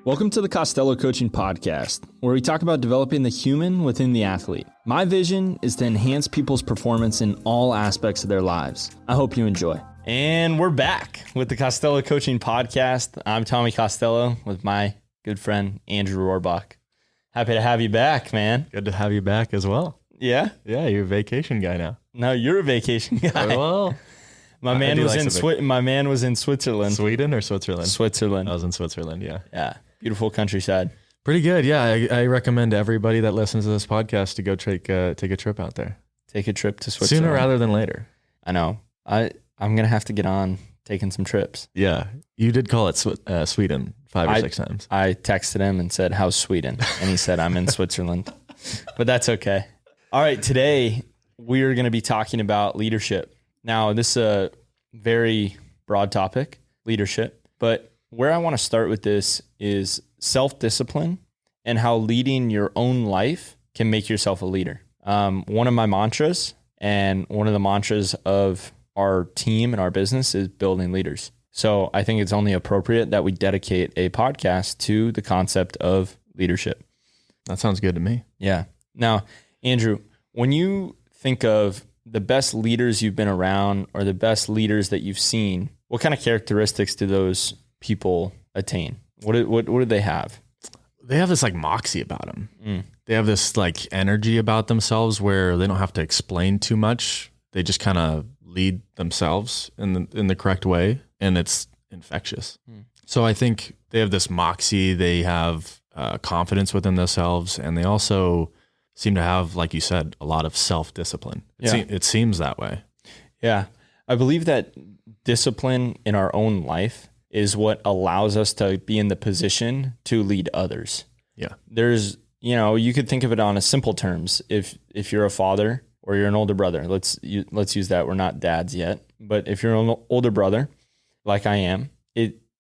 Welcome to the Costello Coaching Podcast, where we talk about developing the human within the athlete. My vision is to enhance people's performance in all aspects of their lives. I hope you enjoy. And we're back with the Costello Coaching Podcast. I'm Tommy Costello with my good friend, Andrew Rohrbach. Happy to have you back, man. Good to have you back as well. Yeah? Yeah, you're a vacation guy now. No, you're a vacation guy. Well, my man was in Switzerland. Sweden or Switzerland? Switzerland. I was in Switzerland, yeah. Yeah, beautiful countryside. Pretty good, yeah. I recommend to everybody that listens to this podcast to go take a trip out there. Take a trip to Switzerland. Sooner rather than later. I know. I'm going to have to get on taking some trips. Yeah. You did call it Sweden 5 or 6 times. I texted him and said, how's Sweden? And he said, I'm in Switzerland. But that's okay. All right. Today, we're going to be talking about leadership. Now, this is a very broad topic, leadership. But where I want to start with this is self-discipline and how leading your own life can make yourself a leader. One of my mantras and one of the mantras of our team and our business is building leaders. So I think it's only appropriate that we dedicate a podcast to the concept of leadership. That sounds good to me. Yeah. Now, Andrew, when you think of the best leaders you've been around or the best leaders that you've seen, what kind of characteristics do those people attain? What do they have? They have this like moxie about them. They have this like energy about themselves where they don't have to explain too much. They just kind of lead themselves in the correct way, and it's infectious. So I think they have this moxie. They have confidence within themselves, and they also seem to have, like you said, a lot of self-discipline. It seems that way. Yeah. I believe that discipline in our own life is what allows us to be in the position to lead others. Yeah. There's, you could think of it on a simple terms. If you're a father or you're an older brother, let's use that. We're not dads yet, but if you're an older brother, like I am,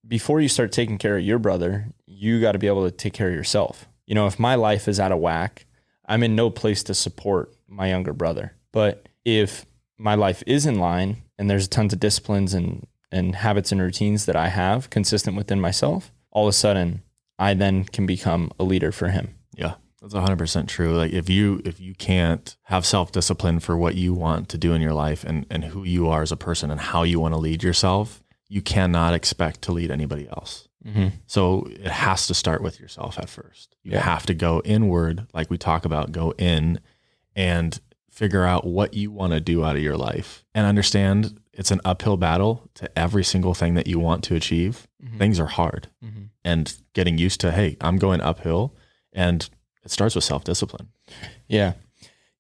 before you start taking care of your brother, you got to be able to take care of yourself. If my life is out of whack, I'm in no place to support my younger brother. But if my life is in line and there's tons of disciplines and habits and routines that I have consistent within myself, all of a sudden I then can become a leader for him. Yeah, that's 100% true. Like if you can't have self-discipline for what you want to do in your life and who you are as a person and how you want to lead yourself, you cannot expect to lead anybody else. Mm-hmm. So it has to start with yourself at first. You have to go inward, like we talk about, go in and figure out what you want to do out of your life and understand it's an uphill battle to every single thing that you want to achieve. Mm-hmm. Things are hard and getting used to, hey, I'm going uphill, and it starts with self-discipline. Yeah.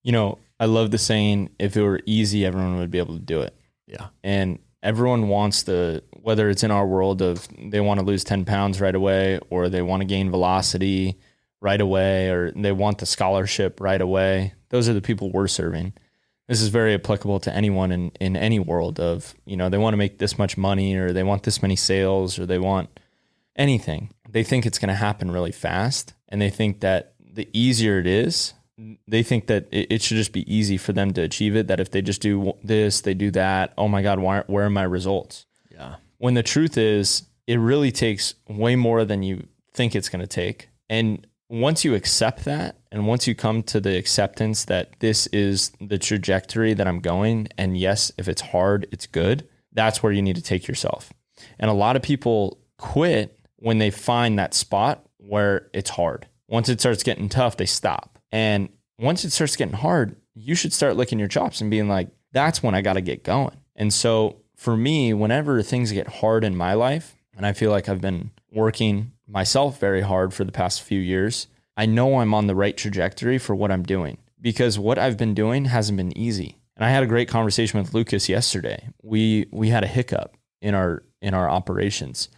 I love the saying, if it were easy, everyone would be able to do it. Yeah. And everyone wants whether it's in our world of they want to lose 10 pounds right away, or they want to gain velocity right away, or they want the scholarship right away. Those are the people we're serving. This is very applicable to anyone in any world of, they want to make this much money, or they want this many sales, or they want anything. They think it's going to happen really fast. And they think that the easier it is, they think that it should just be easy for them to achieve it. That if they just do this, they do that. Oh my God, where are my results? Yeah. When the truth is, it really takes way more than you think it's going to take. And once you accept that, and once you come to the acceptance that this is the trajectory that I'm going, and yes, if it's hard, it's good, that's where you need to take yourself. And a lot of people quit when they find that spot where it's hard. Once it starts getting tough, they stop. And once it starts getting hard, you should start licking your chops and being like, that's when I got to get going. And so for me, whenever things get hard in my life, and I feel like I've been working myself very hard for the past few years, I know I'm on the right trajectory for what I'm doing, because what I've been doing hasn't been easy. And I had a great conversation with Lucas yesterday. We had a hiccup in our operations.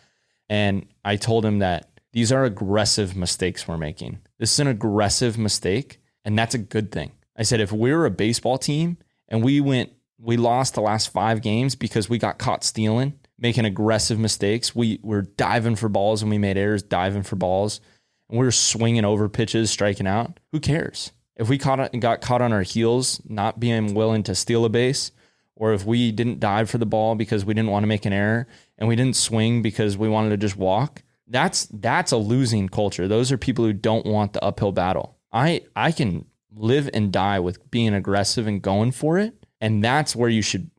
And I told him that these are aggressive mistakes we're making. This is an aggressive mistake, and that's a good thing. I said, if we were a baseball team and we lost the last 5 games because we got caught stealing, making aggressive mistakes, we were diving for balls and we made errors diving for balls, and we were swinging over pitches, striking out, who cares? If we got caught on our heels, not being willing to steal a base, or if we didn't dive for the ball because we didn't want to make an error, and we didn't swing because we wanted to just walk, That's a losing culture. Those are people who don't want the uphill battle. I can live and die with being aggressive and going for it. And that's where you should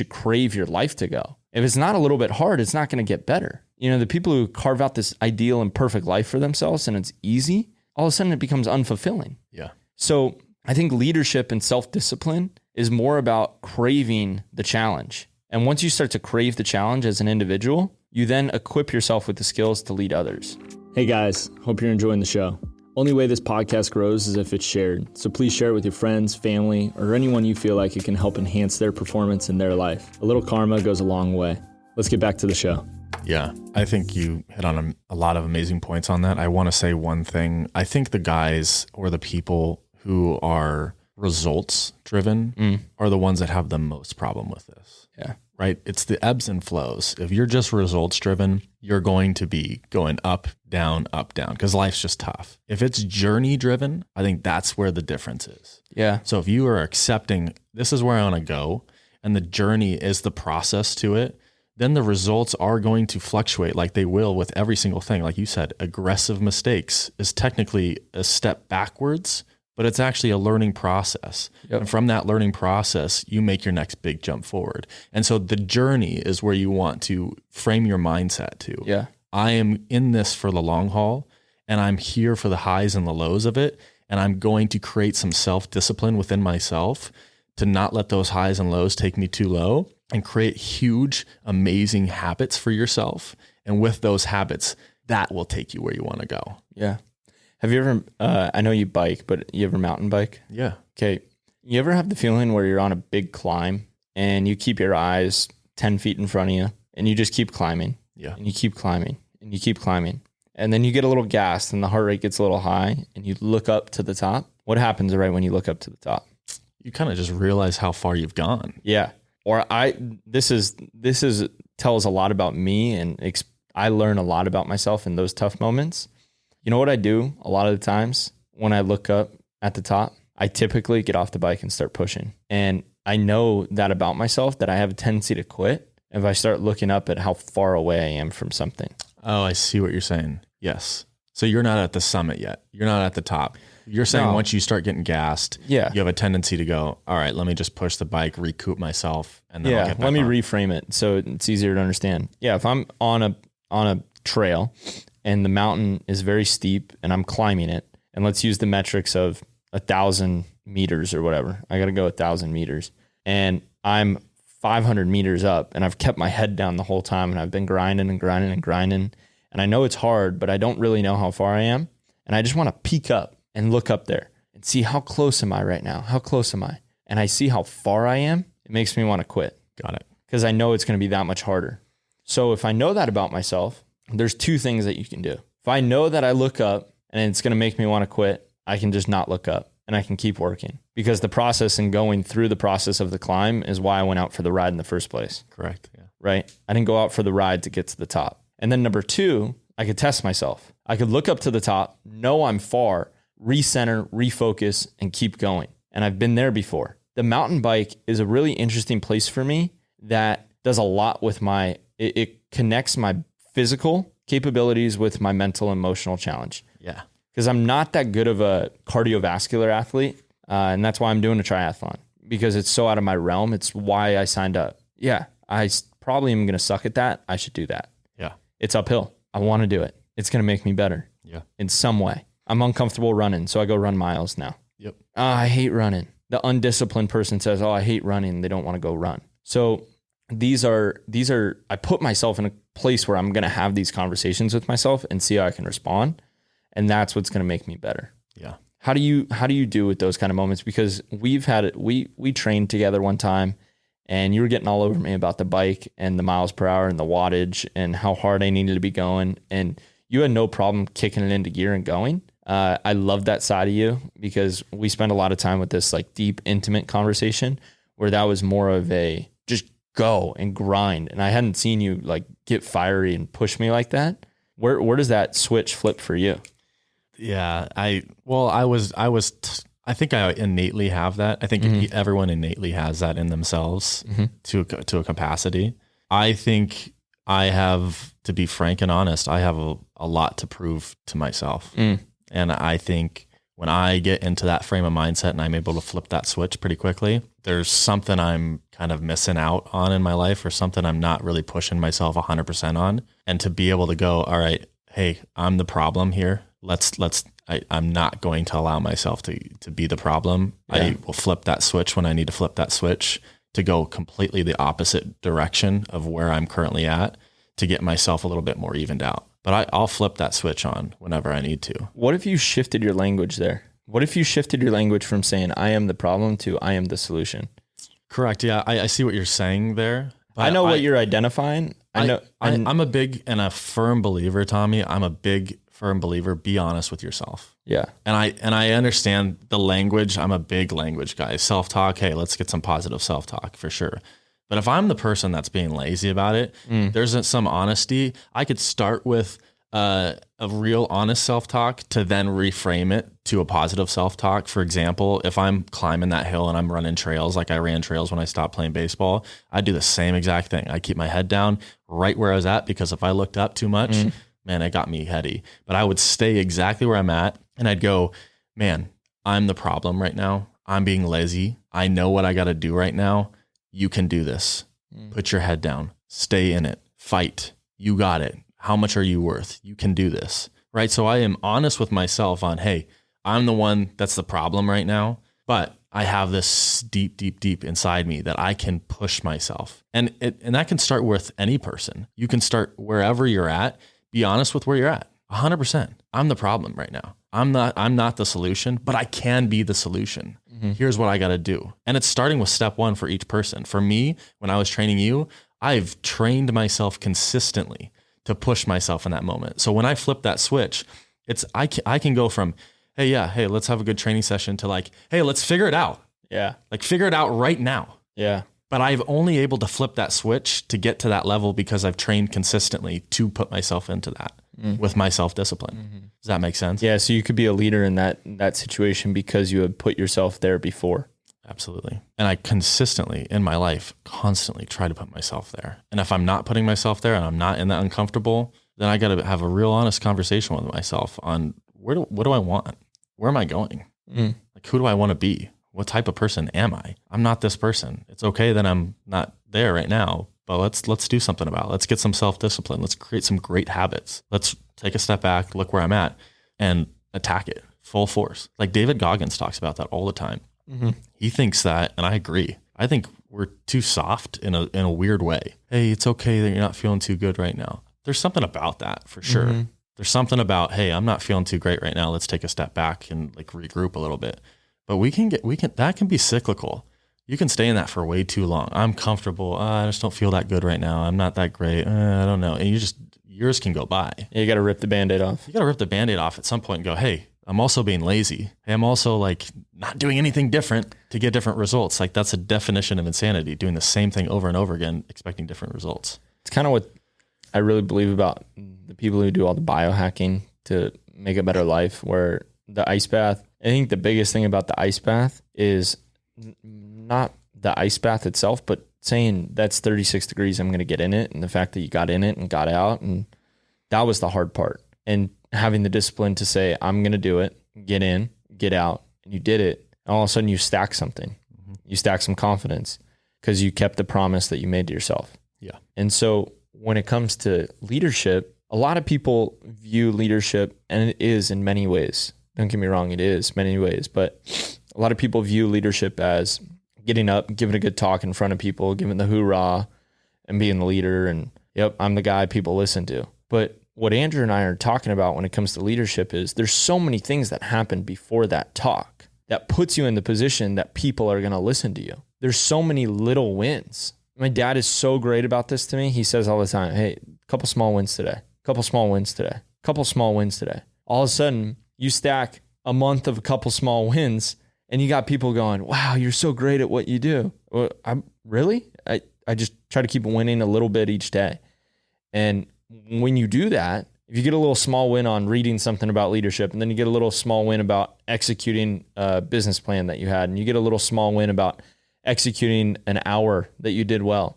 crave your life to go. If it's not a little bit hard, it's not going to get better. You know, the people who carve out this ideal and perfect life for themselves and it's easy, all of a sudden it becomes unfulfilling. Yeah. So I think leadership and self-discipline is more about craving the challenge. And once you start to crave the challenge as an individual, you then equip yourself with the skills to lead others. Hey guys, hope you're enjoying the show. Only way this podcast grows is if it's shared. So please share it with your friends, family, or anyone you feel like it can help enhance their performance in their life. A little karma goes a long way. Let's get back to the show. Yeah, I think you hit on a lot of amazing points on that. I want to say one thing. I think the guys or the people who are results driven are the ones that have the most problem with this. Yeah. Right? It's the ebbs and flows. If you're just results driven, you're going to be going up, down, because life's just tough. If it's journey driven, I think that's where the difference is. Yeah. So if you are accepting, this is where I want to go, and the journey is the process to it, then the results are going to fluctuate like they will with every single thing. Like you said, aggressive mistakes is technically a step backwards, but it's actually a learning process. Yep. And from that learning process, you make your next big jump forward. And so the journey is where you want to frame your mindset to. Yeah. I am in this for the long haul, and I'm here for the highs and the lows of it. And I'm going to create some self-discipline within myself to not let those highs and lows take me too low, and create huge, amazing habits for yourself. And with those habits, that will take you where you want to go. Yeah. Have you ever, I know you bike, but you ever mountain bike? Yeah. Okay. You ever have the feeling where you're on a big climb and you keep your eyes 10 feet in front of you and you just keep climbing? Yeah. And you keep climbing and you keep climbing. And then you get a little gassed and the heart rate gets a little high and you look up to the top. What happens right when you look up to the top? You kind of just realize how far you've gone. Yeah. Or this tells a lot about me, and I learn a lot about myself in those tough moments. You know what I do a lot of the times when I look up at the top? I typically get off the bike and start pushing. And I know that about myself, that I have a tendency to quit if I start looking up at how far away I am from something. Oh, I see what you're saying. Yes. So you're not at the summit yet. You're not at the top. You're saying once you start getting gassed, you have a tendency to go, all right, let me just push the bike, recoup myself, and then I'll get back let me on. reframe it so it's easier to understand. Yeah, if I'm on a trail and the mountain is very steep and I'm climbing it, and let's use the metrics of 1,000 meters or whatever. I got to go 1,000 meters, and I'm 500 meters up, and I've kept my head down the whole time, and I've been grinding and grinding and grinding, and I know it's hard, but I don't really know how far I am, and I just want to peek up and look up there and see how close am I right now? How close am I? And I see how far I am. It makes me want to quit. Got it. Because I know it's going to be that much harder. So if I know that about myself, there's two things that you can do. If I know that I look up and it's going to make me want to quit, I can just not look up and I can keep working, because the process and going through the process of the climb is why I went out for the ride in the first place. Correct. Yeah. Right? I didn't go out for the ride to get to the top. And then number two, I could test myself. I could look up to the top, know I'm far, recenter, refocus, and keep going. And I've been there before. The mountain bike is a really interesting place for me that does a lot with it connects my physical capabilities with my mental and emotional challenge. Yeah. Because I'm not that good of a cardiovascular athlete. And that's why I'm doing a triathlon, because it's so out of my realm. It's why I signed up. Yeah. I probably am going to suck at that. I should do that. Yeah. It's uphill. I want to do it. It's going to make me better. Yeah. In some way. I'm uncomfortable running, so I go run miles now. Yep. I hate running. The undisciplined person says, I hate running. They don't want to go run. So these are, I put myself in a place where I'm going to have these conversations with myself and see how I can respond. And that's what's going to make me better. Yeah. How do you do with those kind of moments? Because we've had it, we trained together one time, and you were getting all over me about the bike and the miles per hour and the wattage and how hard I needed to be going. And you had no problem kicking it into gear and going. I love that side of you, because we spend a lot of time with this like deep, intimate conversation where that was more of a just go and grind. And I hadn't seen you like get fiery and push me like that. Where does that switch flip for you? Yeah, I think I innately have that. I think everyone innately has that in themselves to a capacity. I think I have, to be frank and honest, I have a lot to prove to myself. And I think when I get into that frame of mindset and I'm able to flip that switch pretty quickly, there's something I'm kind of missing out on in my life, or something I'm not really pushing myself 100% on. And to be able to go, all right, hey, I'm the problem here. I'm not going to allow myself to be the problem. Yeah. I will flip that switch when I need to flip that switch to go completely the opposite direction of where I'm currently at, to get myself a little bit more evened out. But I'll flip that switch on whenever I need to. What if you shifted your language there? What if you shifted your language from saying I am the problem to I am the solution? Correct. Yeah, I see what you're saying there. I know what you're identifying. I'm a big and a firm believer, Tommy. I'm a big firm believer. Be honest with yourself. Yeah. And I understand the language. I'm a big language guy. Self-talk. Hey, let's get some positive self-talk for sure. But if I'm the person that's being lazy about it, there's some honesty. I could start with a real honest self-talk to then reframe it to a positive self-talk. For example, if I'm climbing that hill and I'm running trails, like I ran trails when I stopped playing baseball, I do the same exact thing. I keep my head down right where I was at, because if I looked up too much, man, it got me heady. But I would stay exactly where I'm at, and I'd go, man, I'm the problem right now. I'm being lazy. I know what I got to do right now. You can do this. Put your head down, stay in it, fight. You got it. How much are you worth? You can do this, right? So I am honest with myself on, hey, I'm the one that's the problem right now, but I have this deep inside me that I can push myself. And that can start with any person. You can start wherever you're at. Be honest with where you're at. 100%. I'm the problem right now. I'm not the solution, but I can be the solution. Here's what I got to do. And it's starting with step one for each person. For me, when I was training you, I've trained myself consistently to push myself in that moment. So when I flip that switch, I can go from, hey, let's have a good training session, to like, hey, let's figure it out. Yeah. Like figure it out right now. Yeah. But I've only able to flip that switch to get to that level because I've trained consistently to put myself into that with my self-discipline. Does that make sense? Yeah. So you could be a leader in that situation because you had put yourself there before. Absolutely. And I consistently in my life, constantly try to put myself there. And if I'm not putting myself there and I'm not in that uncomfortable, then I got to have a real honest conversation with myself on what do I want? Where am I going? Like, who do I want to be? What type of person am I? I'm not this person. It's okay that I'm not there right now, but let's do something about it. Let's get some self-discipline. Let's create some great habits. Let's take a step back, look where I'm at, and attack it full force. Like David Goggins talks about that all the time. He thinks that, and I agree. I think we're too soft in a weird way. Hey, it's okay that you're not feeling too good right now. There's something about that for sure. There's something about, hey, I'm not feeling too great right now. Let's take a step back and like regroup a little bit. But that can be cyclical. You can stay in that for way too long. I'm comfortable. I just don't feel that good right now. I'm not that great. I don't know. And years can go by. Yeah, you got to rip the Band-Aid off. You got to rip the Band-Aid off at some point and go, hey, I'm also being lazy. Hey, I'm also like not doing anything different to get different results. Like that's a definition of insanity, doing the same thing over and over again, expecting different results. It's kind of what I really believe about the people who do all the biohacking to make a better life, where the ice bath, I think the biggest thing about the ice bath is not the ice bath itself, but saying that's 36 degrees, I'm going to get in it. And the fact that you got in it and got out, and that was the hard part. And having the discipline to say, I'm going to do it, get in, get out, and you did it. And all of a sudden you stack something. You stack some confidence because you kept the promise that you made to yourself. Yeah. And so when it comes to leadership, a lot of people view leadership, and it is in many ways. Don't get me wrong, it is many ways, but a lot of people view leadership as getting up, giving a good talk in front of people, giving the hoorah, and being the leader. And yep, I'm the guy people listen to. But what Andrew and I are talking about when it comes to leadership is there's so many things that happen before that talk that puts you in the position that people are going to listen to you. There's so many little wins. My dad is so great about this to me. He says all the time, hey, a couple small wins today, couple small wins today, couple small wins today. All of a sudden, you stack a month of a couple small wins and you got people going, wow, you're so great at what you do. Well, I just try to keep winning a little bit each day. And when you do that, if you get a little small win on reading something about leadership, and then you get a little small win about executing a business plan that you had, and you get a little small win about executing an hour that you did well,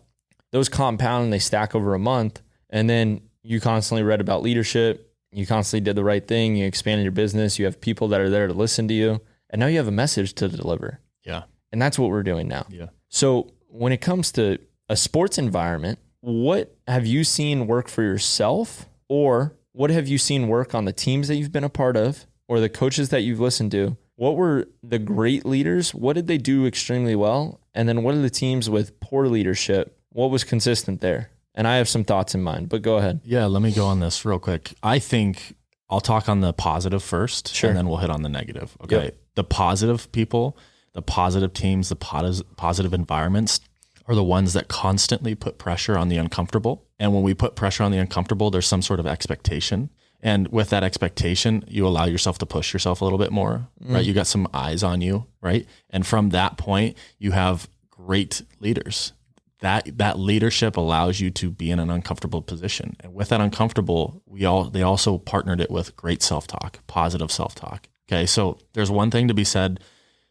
those compound and they stack over a month. And then you constantly read about leadership. You constantly did the right thing. You expanded your business. You have people that are there to listen to you. And now you have a message to deliver. Yeah. And that's what we're doing now. Yeah. So when it comes to a sports environment, what have you seen work for yourself, or what have you seen work on the teams that you've been a part of, or the coaches that you've listened to? What were the great leaders? What did they do extremely well? And then what are the teams with poor leadership? What was consistent there? And I have some thoughts in mind, but go ahead. Yeah, let me go on this real quick. I think I'll talk on the positive first, Sure. and then we'll hit on the negative. Okay. Yep. The positive people, the positive teams, the positive environments are the ones that constantly put pressure on the uncomfortable. And when we put pressure on the uncomfortable, there's some sort of expectation. And with that expectation, you allow yourself to push yourself a little bit more, right? You got some eyes on you, right? And from that point, you have great leaders. That leadership allows you to be in an uncomfortable position. And with that uncomfortable, they also partnered it with great self-talk, positive self-talk. Okay. So there's one thing to be said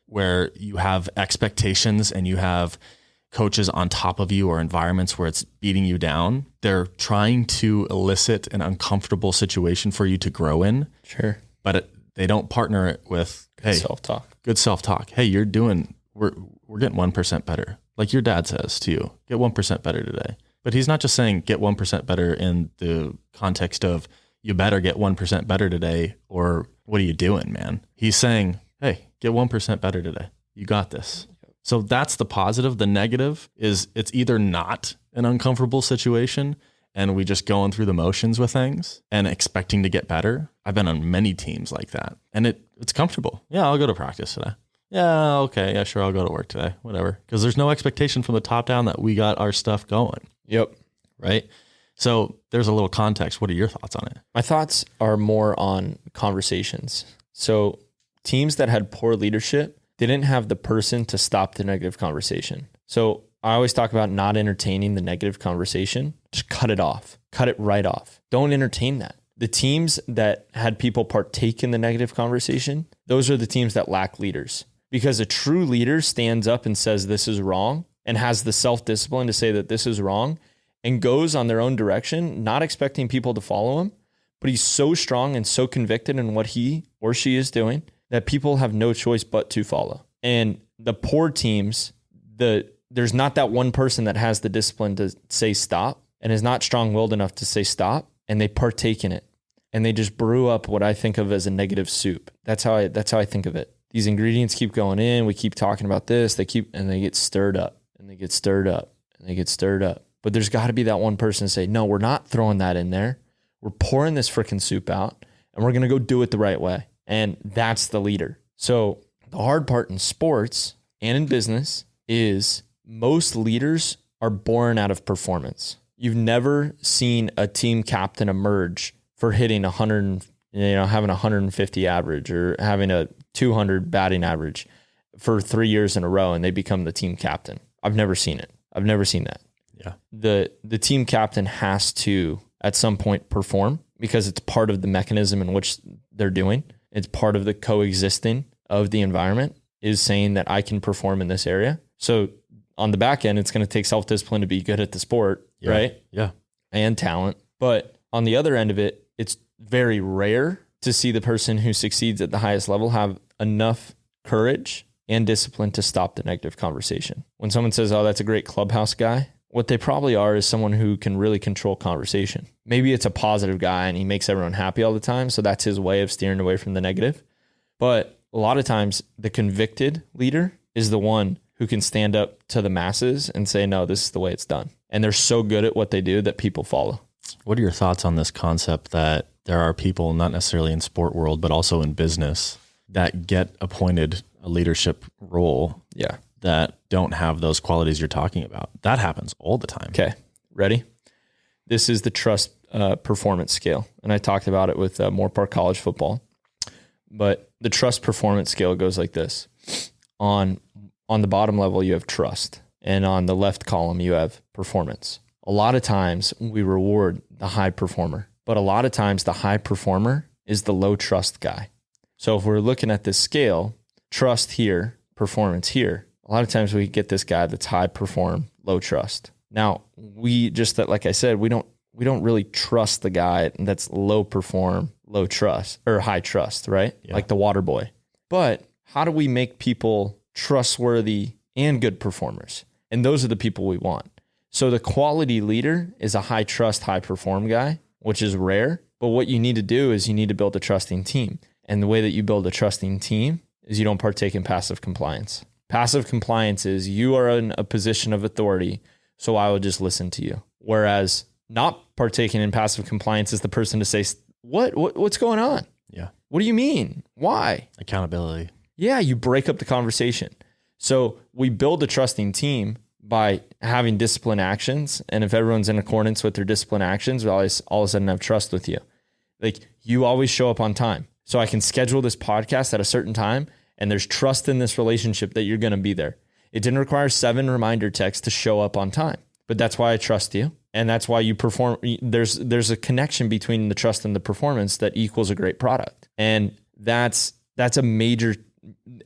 where you have expectations and you have coaches on top of you or environments where it's beating you down. They're trying to elicit an uncomfortable situation for you to grow in. Sure. But they don't partner it with, hey, good self-talk. Hey, we're getting 1% better. Like your dad says to you, get 1% better today. But he's not just saying get 1% better in the context of you better get 1% better today, or what are you doing, man? He's saying, hey, get 1% better today. You got this. So that's the positive. The negative is it's either not an uncomfortable situation and we just going through the motions with things and expecting to get better. I've been on many teams like that, and it's comfortable. Yeah, I'll go to practice today. Yeah, okay. Yeah, sure. I'll go to work today. Whatever. Because there's no expectation from the top down that we got our stuff going. Yep. Right. So there's a little context. What are your thoughts on it? My thoughts are more on conversations. So teams that had poor leadership didn't have the person to stop the negative conversation. So I always talk about not entertaining the negative conversation. Just cut it off. Cut it right off. Don't entertain that. The teams that had people partake in the negative conversation, those are the teams that lack leaders. Because a true leader stands up and says this is wrong and has the self-discipline to say that this is wrong and goes on their own direction, not expecting people to follow him. But he's so strong and so convicted in what he or she is doing that people have no choice but to follow. And the poor teams, there's not that one person that has the discipline to say stop and is not strong-willed enough to say stop, and they partake in it. And they just brew up what I think of as a negative soup. That's how I think of it. These ingredients keep going in. We keep talking about this. They get stirred up and they get stirred up and they get stirred up. But there's got to be that one person to say, no, we're not throwing that in there. We're pouring this freaking soup out and we're going to go do it the right way. And that's the leader. So the hard part in sports and in business is most leaders are born out of performance. You've never seen a team captain emerge for hitting 100, having 150 average or having a 200 batting average for 3 years in a row and they become the team captain. I've never seen it. I've never seen that. Yeah. The team captain has to at some point perform because it's part of the mechanism in which they're doing. It's part of the coexisting of the environment is saying that I can perform in this area. So on the back end, it's going to take self-discipline to be good at the sport, right? Yeah. And talent. But on the other end of it, it's very rare to see the person who succeeds at the highest level have enough courage and discipline to stop the negative conversation. When someone says, oh, that's a great clubhouse guy, what they probably are is someone who can really control conversation. Maybe it's a positive guy and he makes everyone happy all the time. So that's his way of steering away from the negative. But a lot of times the convicted leader is the one who can stand up to the masses and say, no, this is the way it's done. And they're so good at what they do that people follow. What are your thoughts on this concept that there are people, not necessarily in sport world, but also in business, that get appointed a leadership role that don't have those qualities you're talking about? That happens all the time. Okay. Ready? This is the trust performance scale. And I talked about it with Rohrbach college football, but the trust performance scale goes like this. On the bottom level, you have trust. And on the left column, you have performance. A lot of times we reward the high performer, but a lot of times the high performer is the low trust guy. So if we're looking at this scale, trust here, performance here, a lot of times we get this guy that's high perform, low trust. Now we just, like I said, we don't we don't really trust the guy that's low perform, low trust, or high trust, right? Yeah. Like the water boy. But how do we make people trustworthy and good performers? And those are the people we want. So the quality leader is a high trust, high perform guy, which is rare. But what you need to do is you need to build a trusting team. And the way that you build a trusting team is you don't partake in passive compliance. Passive compliance is you are in a position of authority, so I will just listen to you. Whereas not partaking in passive compliance is the person to say, what's going on? Yeah. What do you mean? Why? Accountability. Yeah, you break up the conversation. So we build a trusting team by having discipline actions. And if everyone's in accordance with their discipline actions, we always all of a sudden have trust with you. Like you always show up on time. So I can schedule this podcast at a certain time and there's trust in this relationship that you're going to be there. It didn't require 7 reminder texts to show up on time, but that's why I trust you. And that's why you perform. There's a connection between the trust and the performance that equals a great product. And that's a major,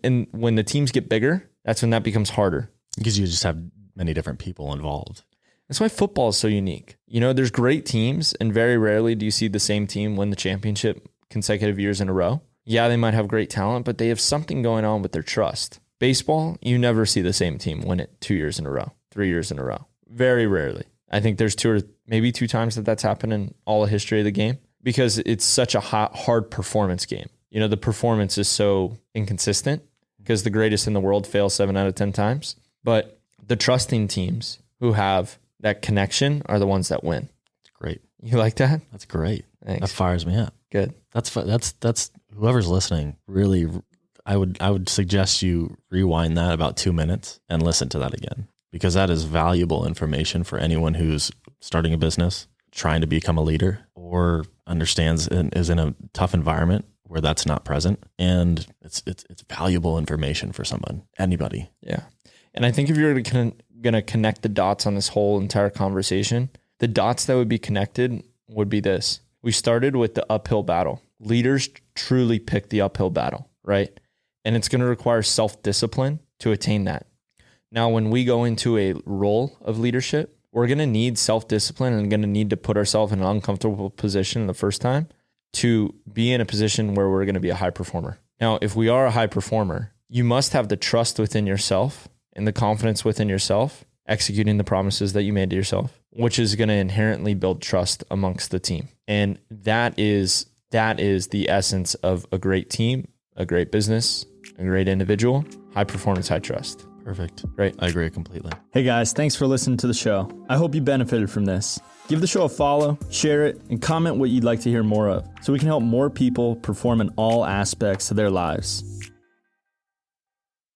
and when the teams get bigger, that's when that becomes harder. Because you just have many different people involved. That's why football is so unique. You know, there's great teams and very rarely do you see the same team win the championship consecutive years in a row. Yeah, they might have great talent, but they have something going on with their trust. Baseball, you never see the same team win it 2 years in a row, 3 years in a row. Very rarely. I think there's 2 or maybe 2 times that's happened in all the history of the game because it's such a hard performance game. You know, the performance is so inconsistent because the greatest in the world fail 7 out of 10 times. But the trusting teams who have that connection are the ones that win. Great. You like that? That's great. Thanks. That fires me up. Good. That's whoever's listening, really, I would suggest you rewind that about 2 minutes and listen to that again, because that is valuable information for anyone who's starting a business, trying to become a leader, or understands and is in a tough environment where that's not present. And it's valuable information for someone, anybody. Yeah. And I think if you're going to connect the dots on this whole entire conversation, the dots that would be connected would be this. We started with the uphill battle. Leaders truly pick the uphill battle, right? And it's going to require self-discipline to attain that. Now, when we go into a role of leadership, we're going to need self-discipline and going to need to put ourselves in an uncomfortable position the first time to be in a position where we're going to be a high performer. Now, if we are a high performer, you must have the trust within yourself and the confidence within yourself, executing the promises that you made to yourself, which is going to inherently build trust amongst the team. And that is the essence of a great team, a great business, a great individual, high performance, high trust. Perfect. Right. I agree completely. Hey guys, thanks for listening to the show. I hope you benefited from this. Give the show a follow, share it, and comment what you'd like to hear more of so we can help more people perform in all aspects of their lives.